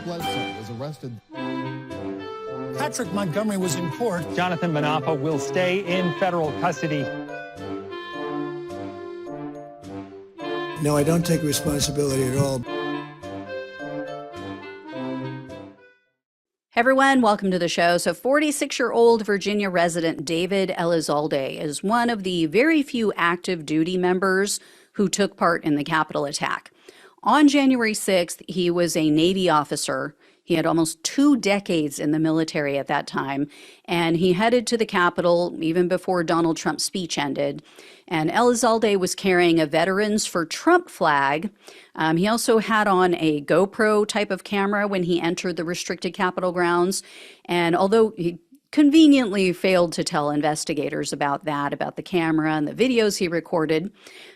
Bledsoe was arrested. Patrick Montgomery was in court. Jonathan Manapa will stay in federal custody. No, I don't take responsibility at all. Hey everyone, welcome to the show. So 46-year-old Virginia resident David Elizalde is one of the very few active duty members who took part in the Capitol attack. On January 6th, he was a Navy officer. He had almost 2 decades in the military at that time, and he headed to the Capitol even before Donald Trump's speech ended. And Elizalde was carrying a Veterans for Trump flag. He also had on a GoPro type of camera when he entered the restricted Capitol grounds. And although he conveniently failed to tell investigators about the camera and the videos he recorded.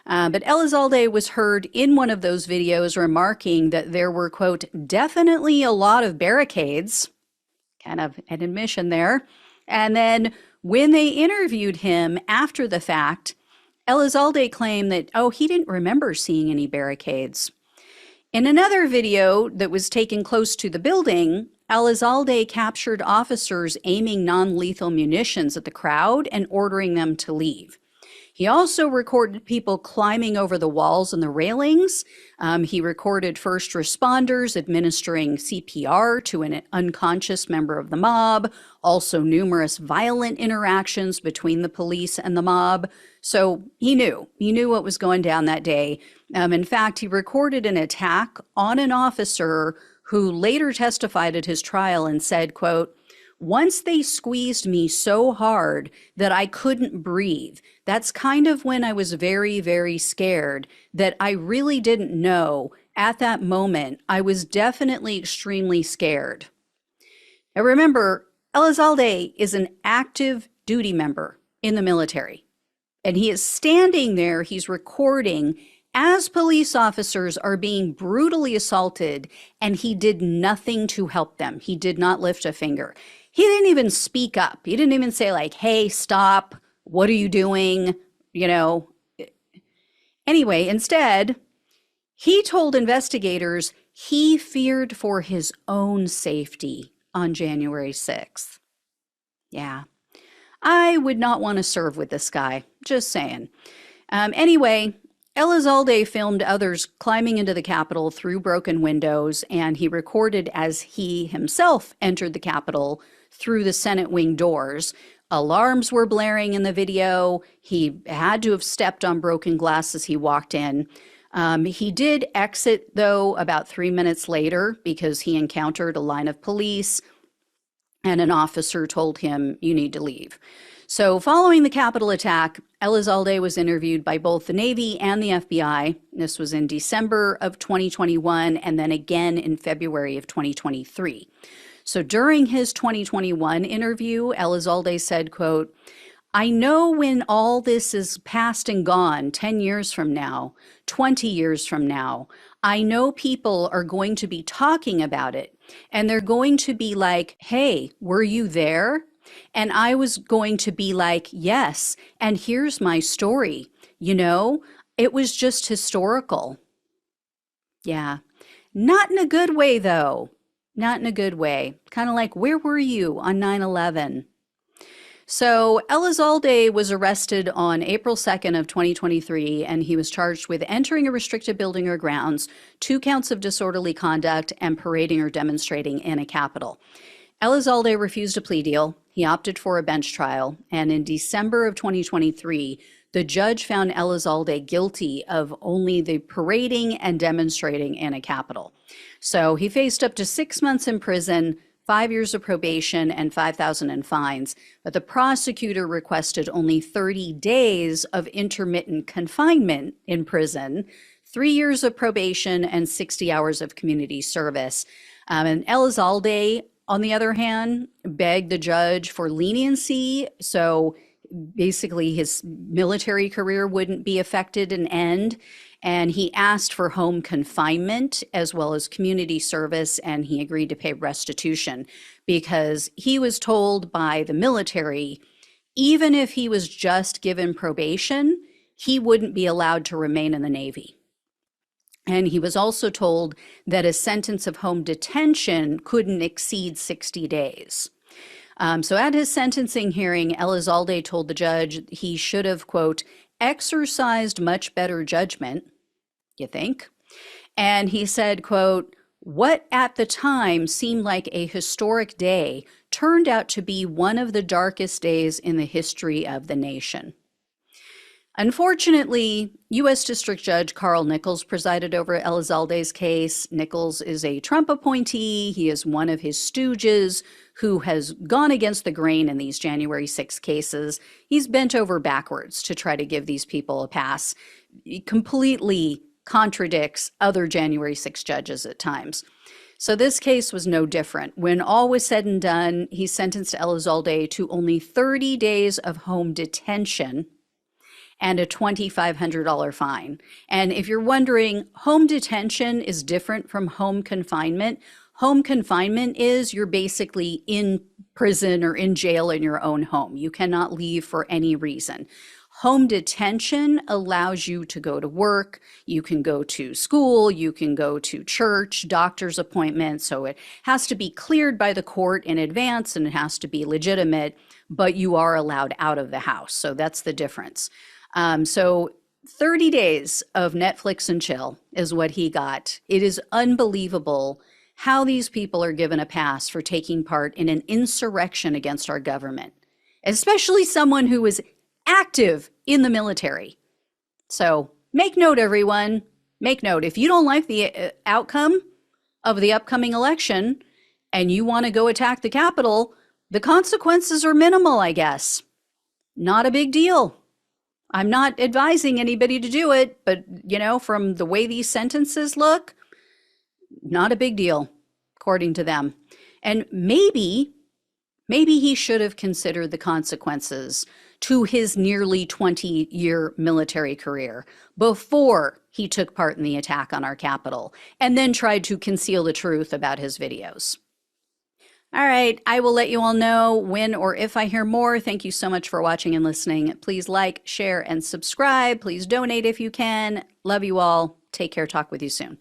But Elizalde was heard in one of those videos remarking that there were, quote, definitely a lot of barricades, kind of an admission there. And then when they interviewed him after the fact, Elizalde claimed that, he didn't remember seeing any barricades. In another video that was taken close to the building, Elizalde captured officers aiming non-lethal munitions at the crowd and ordering them to leave. He also recorded people climbing over the walls and the railings. He recorded first responders administering CPR to an unconscious member of the mob, also numerous violent interactions between the police and the mob. So he knew what was going down that day. In fact, he recorded an attack on an officer who later testified at his trial and said, quote, once they squeezed me so hard that I couldn't breathe. That's kind of when I was very, very scared that I really didn't know at that moment. I was definitely extremely scared. Now remember, Elizalde is an active duty member in the military, and he is standing there, he's recording as police officers are being brutally assaulted, and he did nothing to help them. He did not lift a finger. He didn't even speak up. He didn't even say like, hey, stop. What are you doing? Anyway, instead, he told investigators he feared for his own safety on January 6th. Yeah, I would not want to serve with this guy. Just saying. Anyway, Elizalde filmed others climbing into the Capitol through broken windows, and he recorded as he himself entered the Capitol through the Senate wing doors. Alarms were blaring in the video. He had to have stepped on broken glass as he walked in. He did exit, though, about 3 minutes later because he encountered a line of police, and an officer told him, you need to leave. So following the Capitol attack, Elizalde was interviewed by both the Navy and the FBI. This was in December of 2021 and then again in February of 2023. So during his 2021 interview, Elizalde said, quote, I know when all this is past and gone, 10 years from now, 20 years from now, I know people are going to be talking about it, and they're going to be like, hey, were you there? And I was going to be like, yes, and here's my story. It was just historical. Yeah, not in a good way, though. Not in a good way. Kind of like, where were you on 9/11? So Elizalde was arrested on April 2nd of 2023, and he was charged with entering a restricted building or grounds, 2 counts of disorderly conduct, and parading or demonstrating in a Capitol. Elizalde refused a plea deal. He opted for a bench trial, and in December of 2023, the judge found Elizalde guilty of only the parading and demonstrating in a Capitol. So he faced up to 6 months in prison, 5 years of probation, and $5,000 in fines. But the prosecutor requested only 30 days of intermittent confinement in prison, 3 years of probation, and 60 hours of community service. And Elizalde, on the other hand, begged the judge for leniency. So basically his military career wouldn't be affected and end. And he asked for home confinement as well as community service, and he agreed to pay restitution because he was told by the military, even if he was just given probation, he wouldn't be allowed to remain in the Navy. And he was also told that a sentence of home detention couldn't exceed 60 days. So at his sentencing hearing, Elizalde told the judge he should have, quote, exercised much better judgment, you think? And he said, quote, what at the time seemed like a historic day turned out to be one of the darkest days in the history of the nation. Unfortunately, U.S. District Judge Carl Nichols presided over Elizalde's case. Nichols is a Trump appointee. He is one of his stooges who has gone against the grain in these January 6 cases. He's bent over backwards to try to give these people a pass. He completely contradicts other January 6 judges at times. So this case was no different. When all was said and done, he sentenced Elizalde to only 30 days of home detention and a $2,500 fine. And if you're wondering, home detention is different from home confinement. Home confinement is you're basically in prison or in jail in your own home. You cannot leave for any reason. Home detention allows you to go to work, you can go to school, you can go to church, doctor's appointments. So it has to be cleared by the court in advance and it has to be legitimate, but you are allowed out of the house. So that's the difference. So 30 days of Netflix and chill is what he got. It is unbelievable how these people are given a pass for taking part in an insurrection against our government, especially someone who is active in the military. So make note, everyone. Make note. If you don't like the outcome of the upcoming election and you want to go attack the Capitol, the consequences are minimal, I guess. Not a big deal. I'm not advising anybody to do it, but, you know, from the way these sentences look, not a big deal, according to them. And maybe he should have considered the consequences to his nearly 20-year military career before he took part in the attack on our Capitol and then tried to conceal the truth about his videos. All right, I will let you all know when or if I hear more. Thank you so much for watching and listening. Please like, share, and subscribe. Please donate if you can. Love you all. Take care. Talk with you soon.